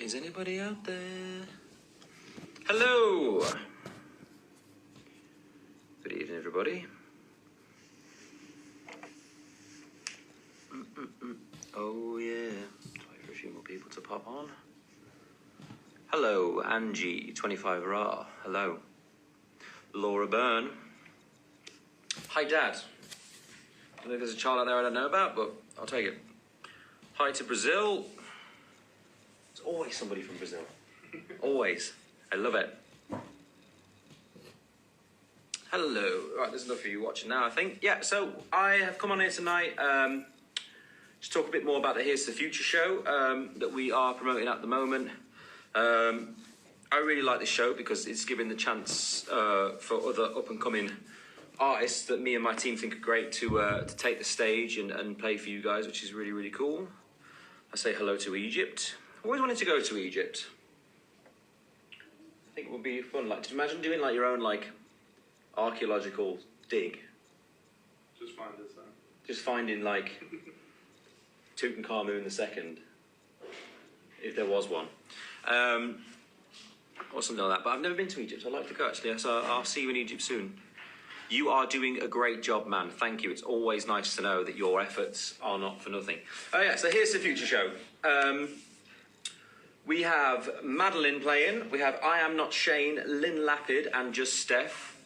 Is anybody out there? Hello! Good evening, everybody. Oh, yeah. Wait for a few more people to pop on. Hello, Angie, 25RR. Hello. Laura Byrne. Hi, Dad. I think there's a child out there I don't know about, but I'll take it. Hi to Brazil. There's always somebody from Brazil. Always. I love it. Hello. Right, there's enough of you watching now, I think. Yeah, so I have come on here tonight to talk a bit more about the Here's the Future show that we are promoting at the moment. I really like this show because it's giving the chance for other up-and-coming artists that me and my team think are great to take the stage and play for you guys, which is really, really cool. I say hello to Egypt. I always wanted to go to Egypt. I think it would be fun. Like, imagine doing like your own like archaeological dig. Just find us then. Just finding like Tutankhamun II, if there was one, or something like that. But I've never been to Egypt. I'd like to go actually. So I'll see you in Egypt soon. You are doing a great job, man. Thank you. It's always nice to know that your efforts are not for nothing. Oh yeah, so Here's the Future show. We have Madeline playing. We have I Am Not Shane, Lynn Lapid, and Just Steph.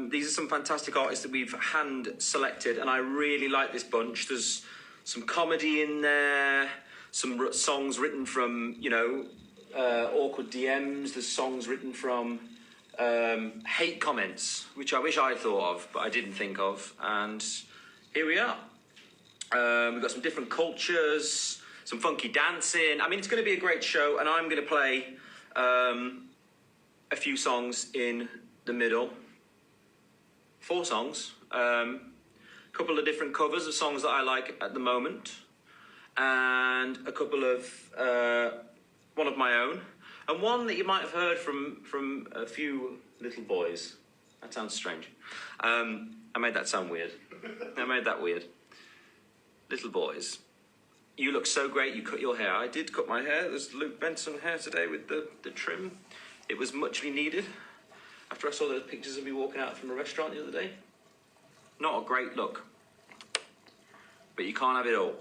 These are some fantastic artists that we've hand selected, and I really like this bunch. There's some comedy in there, some songs written from, you know, awkward DMs. There's songs written from hate comments, which I wish I'd thought of, but I didn't think of. And here we are. We've got some different cultures, some funky dancing. I mean, it's going to be a great show, and I'm going to play a few songs in the middle. 4 songs. A couple of different covers of songs that I like at the moment, and a couple of one of my own, and one that you might have heard from a few little boys. That sounds strange. I made that sound weird. I made that weird. Little boys, you look so great. You cut your hair. I did cut my hair. There's Luke Benson hair today with the trim. It was muchly needed. After I saw those pictures of me walking out from a restaurant the other day. Not a great look. But you can't have it all.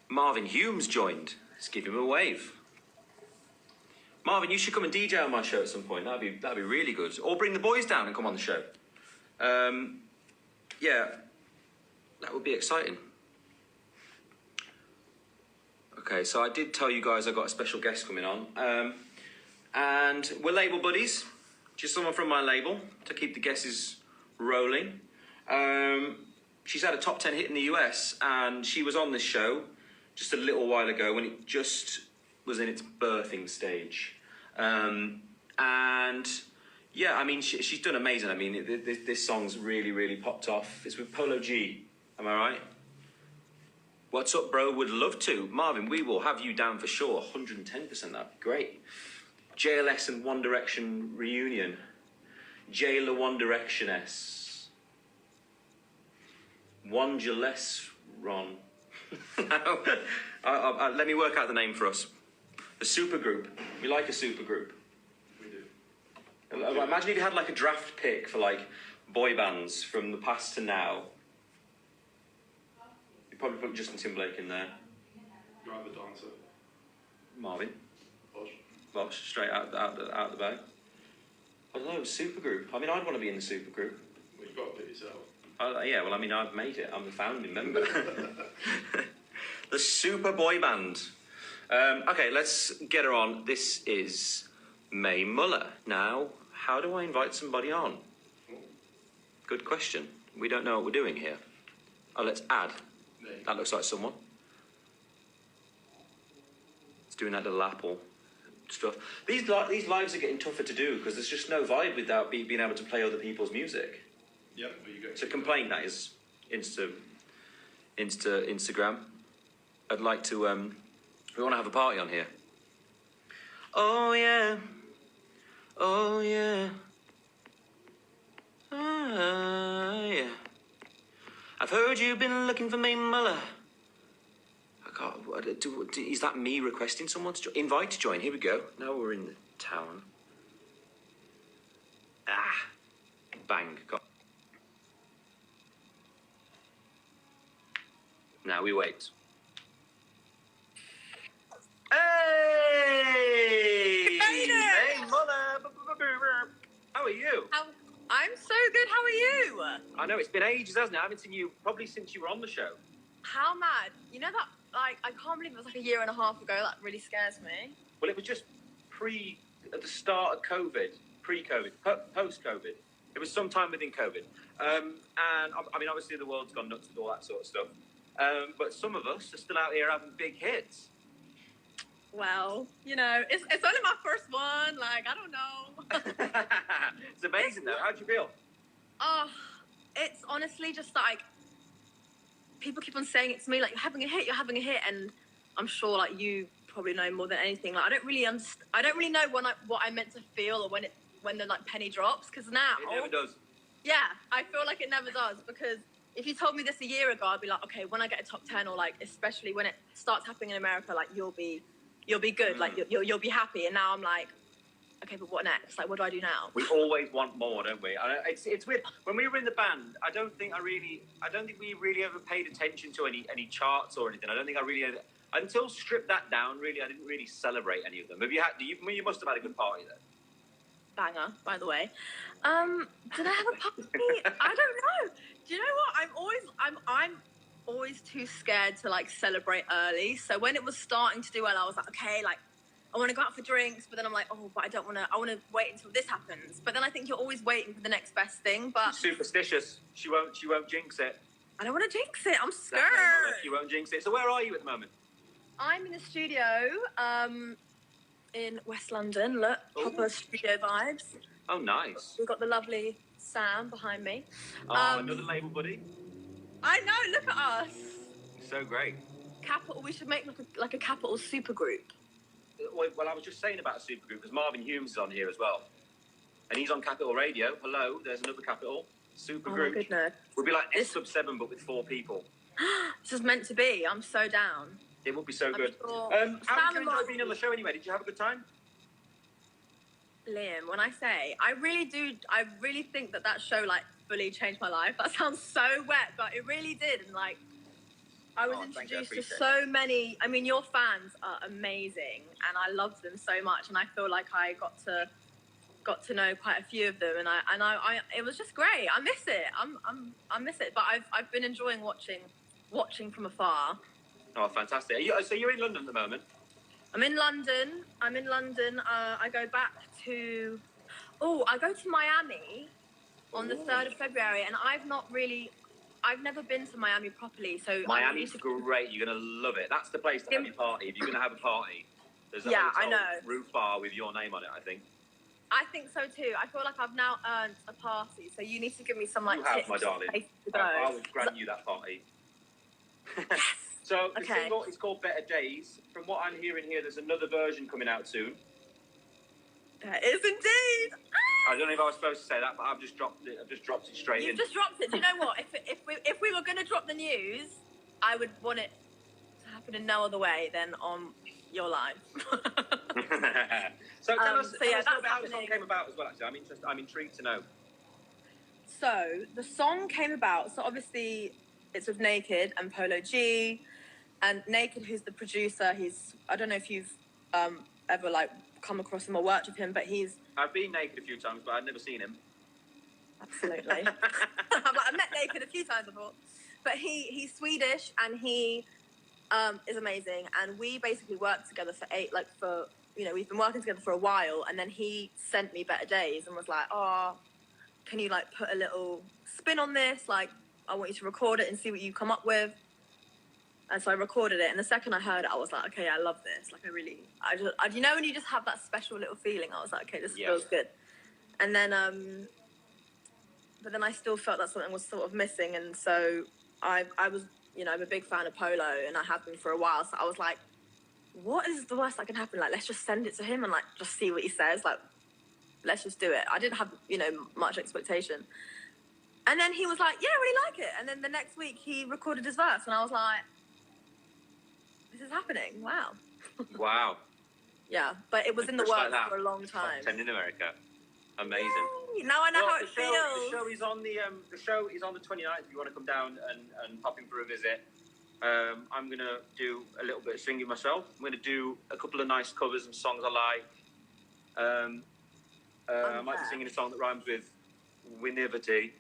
Marvin Hume's joined. Let's give him a wave. Marvin, you should come and DJ on my show at some point. That'd be really good. Or bring the boys down and come on the show. Yeah, that would be exciting. Okay, so I did tell you guys I got a special guest coming on. And we're label buddies. Just someone from my label to keep the guesses rolling. She's had a top 10 hit in the US, and she was on this show just a little while ago when it just was in its birthing stage. And yeah, I mean, she's done amazing. I mean, this song's really, really popped off. It's with Polo G, am I right? What's up, bro? Would love to. Marvin, we will have you down for sure. 110%, that'd be great. JLS and One Direction reunion. Jailer One Direction S. One Gillespie Ron. Let me work out the name for us. The supergroup. We like a supergroup. We do. Imagine if you had like a draft pick for like boy bands from the past to now. You'd probably put Justin Timberlake in there. Drive the dancer. Marvin. Bosh. Straight out the bag. I don't know, supergroup. I mean, I'd want to be in the supergroup. Well, you've got to do it yourself. Yeah, well, I mean, I've made it. I'm the founding member. The super boy band. Okay, let's get her on. This is May Muller. Now, how do I invite somebody on? Good question. We don't know what we're doing here. Oh, let's add. That looks like someone. It's doing that little apple stuff. These lives are getting tougher to do because there's just no vibe without being able to play other people's music. Yep, well, you go. It's a complaint, that is. Instagram. I'd like to, we want to have a party on here. Oh yeah. Oh yeah. Yeah. I've heard you've been looking for May Muller. Is that me requesting someone to join? Invite to join. Here we go. Now we're in the town. Bang. Now we wait. Hey! Hey, mother! How are you? I'm so good. How are you? I know, it's been ages, hasn't it? I haven't seen you probably since you were on the show. How mad? You know that, like, I can't believe it was like a year and a half ago. That really scares me. Well, it was just at the start of COVID, pre-COVID, post-COVID. It was sometime within COVID. And I mean, obviously the world's gone nuts with all that sort of stuff. But some of us are still out here having big hits. Well, you know, it's only my first one. Like, I don't know. It's amazing, though. How'd you feel? Oh, it's honestly just like, people keep on saying it to me, like, you're having a hit, and I'm sure, like, you probably know more than anything. Like, I don't really know what I meant to feel, or when the like penny drops, because now it never does. Yeah, I feel like it never does, because if you told me this a year ago, I'd be like, okay, when I get a top 10, or like, especially when it starts happening in America, like, you'll be good, like, you'll be happy. And now I'm like, okay, but what next? Like, what do I do now? We always want more, don't we? It's weird. When we were in the band, I don't think we really ever paid attention to any charts or anything. I don't think I really, until Strip That Down, really, I didn't really celebrate any of them. You must have had a good party then. Banger, by the way. Did I have a party? I don't know. Do you know what? I'm always too scared to like celebrate early. So when it was starting to do well, I was like, okay, like, I want to go out for drinks, but then I'm like, oh, but I want to wait until this happens. But then I think you're always waiting for the next best thing. But she's superstitious. She won't jinx it. I don't want to jinx it. I'm scared. She won't jinx it. So where are you at the moment? I'm in the studio, in West London. Look, proper studio vibes. Oh, nice. We've got the lovely Sam behind me. Oh, another label buddy. I know. Look at us. So great. Capital. We should make like a Capital super group. Well, I was just saying about a supergroup because Marvin Humes is on here as well. And he's on Capital Radio. Hello, there's another Capital supergroup. Oh, my goodness. We'd be like S sub 7, but with 4 people. This is meant to be. I'm so down. It would be so good. Sure. How did you enjoy being on the show anyway? Did you have a good time? Liam, when I say, I really think that show, like, fully changed my life. That sounds so wet, but it really did. And, like, I was introduced to so many. I mean, your fans are amazing, and I love them so much. And I feel like I got to know quite a few of them, and I it was just great. I miss it. I miss it. But I've been enjoying watching from afar. Oh, fantastic! So you're in London at the moment? I'm in London. I go back to. I go to Miami on the 3rd of February, and I've never been to Miami properly, so Miami's great. You're gonna love it. That's the place to have your party. If you're gonna have a party, there's a hotel roof bar with your name on it. I think so too. I feel like I've now earned a party, so you need to give me some like tips. My darling. I will grant you that party. Yes. So the single is called Better Days. From what I'm hearing here, there's another version coming out soon. There is indeed. I don't know if I was supposed to say that, but I've just dropped it. Straight in. You've just dropped it. Do you know what? If we were going to drop the news, I would want it to happen in no other way than on your live. So tell us that's how the song came about as well. Actually, I'm intrigued to know. So the song came about. So obviously, it's with Naked and Polo G, and Naked, who's the producer. I don't know if you've ever like come across him or worked with him, but I've been Naked a few times, but I've never seen him. Absolutely. I've met Naked a few times before. But he's Swedish, and he is amazing. And we basically worked together we've been working together for a while. And then he sent me Better Days and was like, oh, can you like put a little spin on this? Like, I want you to record it and see what you come up with. And so I recorded it, and the second I heard it, I was like, okay, I love this. Like, you know when you just have that special little feeling, I was like, okay, this feels good. And then, but then I still felt that something was sort of missing, and so I was, I'm a big fan of Polo, and I have been for a while, so I was like, what is the worst that can happen? Like, let's just send it to him and, like, just see what he says. Like, let's just do it. I didn't have, much expectation. And then he was like, yeah, I really like it. And then the next week, he recorded his verse, and I was like, this is happening. Wow. Wow. Yeah, but it was in the Just like works that. for a long time. Top 10 in America. Amazing. Yay! Now I know Well, how it feels. The show is on the 29th. If you want to come down and pop in for a visit, I'm gonna do a little bit of singing myself. I'm gonna do a couple of nice covers and songs I like. I might be singing a song that rhymes with winivity.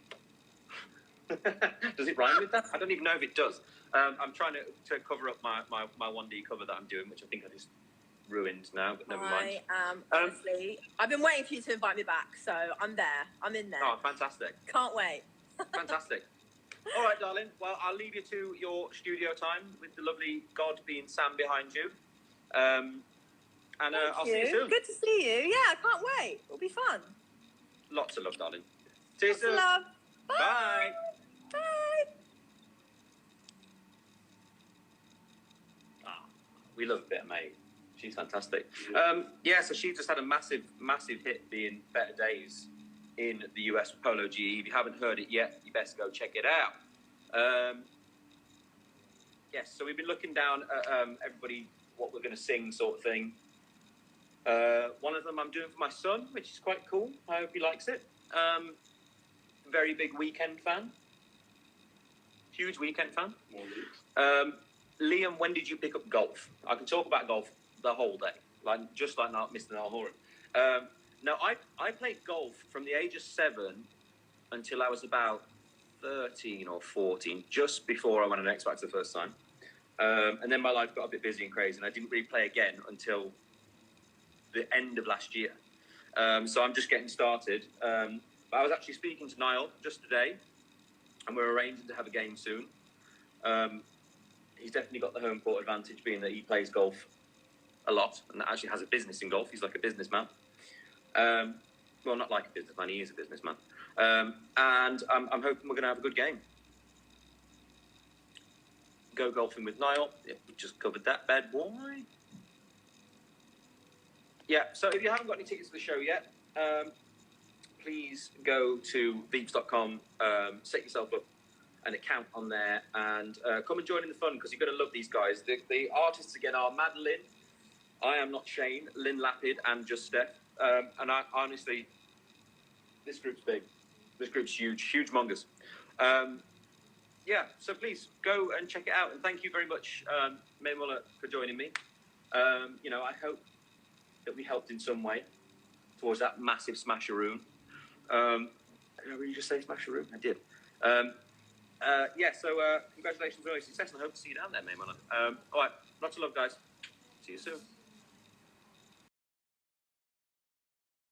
Does it rhyme with that? I don't even know if it does. I'm trying to cover up my 1D cover that I'm doing, which I think I just ruined now, but never mind. Honestly, I've been waiting for you to invite me back, so I'm there. I'm in there. Oh, fantastic. Can't wait. Fantastic. All right, darling. Well, I'll leave you to your studio time with the lovely God being Sam behind you. I'll see you soon. Good to see you. Yeah, I can't wait. It'll be fun. Lots of love, darling. See you Lots soon. of love. Bye. Bye. Bye. We love a bit of May. She's fantastic. So she just had a massive hit being Better Days in the US Polo GE. If you haven't heard it yet, you best go check it out. So we've been looking down at everybody, what we're going to sing sort of thing. One of them I'm doing for my son, which is quite cool. I hope he likes it. Very big Weekend fan. Huge Weekend fan. Liam, when did you pick up golf? I can talk about golf the whole day, just like Mr. Niall Horan. No, I played golf from the age of 7 until I was about 13 or 14, just before I went on X Factor the first time. And then my life got a bit busy and crazy, and I didn't really play again until the end of last year. So I'm just getting started. But I was actually speaking to Niall just today, and we're arranging to have a game soon. He's definitely got the home court advantage, being that he plays golf a lot and actually has a business in golf. He's like a businessman. Well, not like a businessman, he is a businessman. And I'm hoping we're going to have a good game. Go golfing with Niall. Yeah, we just covered that bad boy. Yeah, so if you haven't got any tickets to the show yet, please go to veeps.com, set yourself up an account on there, and come and join in the fun, because you're going to love these guys. The artists again are Madeline, I Am Not Shane, Lynn Lapid, and Just Steph. And I honestly, this group's big. This group's huge mongers. So please go and check it out. And thank you very much, May Muller, for joining me. I hope that we helped in some way towards that massive smasheroon. Did I really just say smasheroon? I did. So congratulations on your success, and I hope to see you down there, May Muller. All right, lots of love, guys. See you soon.